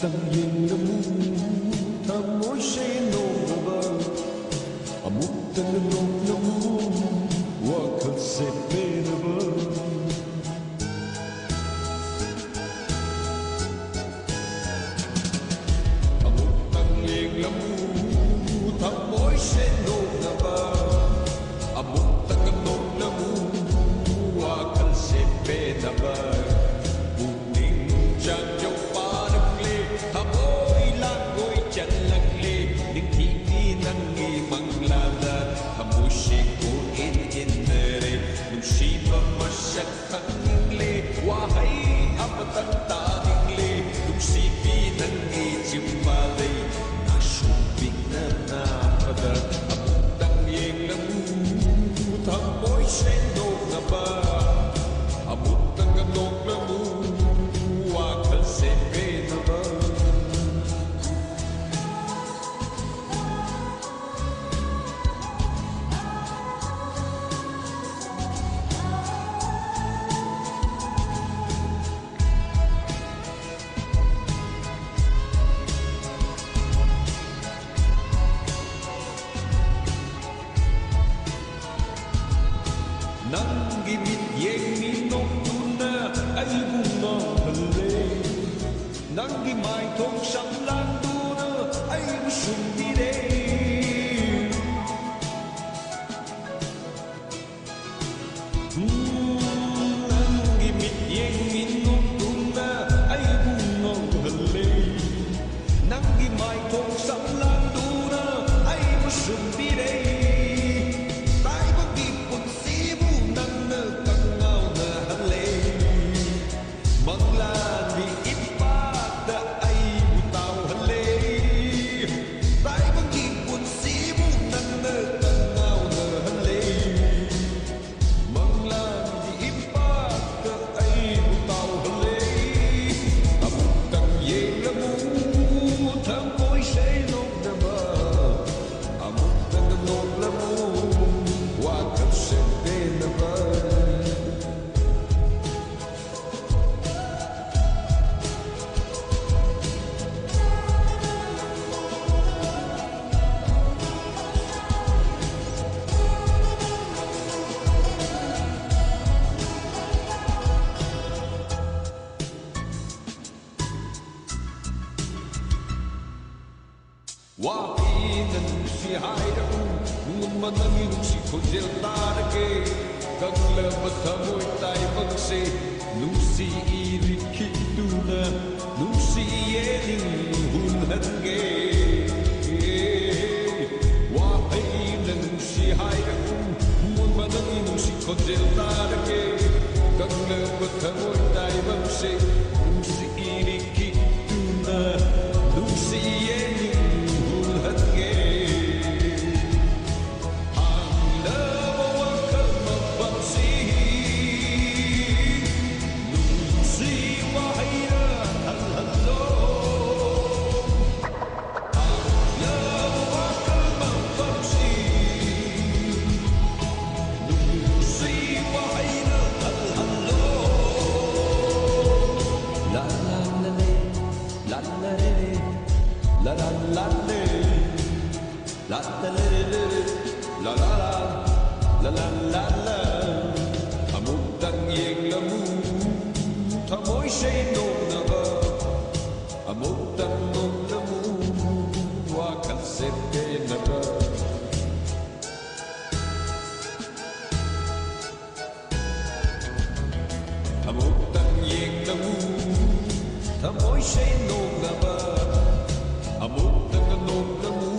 tang yin la mu ta moi she no ba amuk tang no la mu wa kal se pe na ba amuk tang yin la mu ta moi she no ba amuk tang no la mu wa kal se pe na ba Nanggi mit yengi noctuna ay bunga hale Nanggi mai thong sang lan tuna ay busum dire Nanggi mit yengi noctuna ay bunga hale Nanggi mai thong sang lan tuna ay busum dire Wahinan si Haidang Manangin si Kujel Tarake Kaglabat hamoy tay magse Nusi irikituna Nusi yening hunhange Wahinan si Haidang Manangin si Kujel Tarake Kaglabat hamoy tay magse Nusi irikituna Nusi yening La la la le, la la le le, la la la, la la la la. Amuk tang yeng la mu, tha mối say nô na ba. Amuk tang nô la mu, wa kal se pe na ba. Amuk tang yeng la mu, tha mối say nô na ba. Amuk tang nô la mu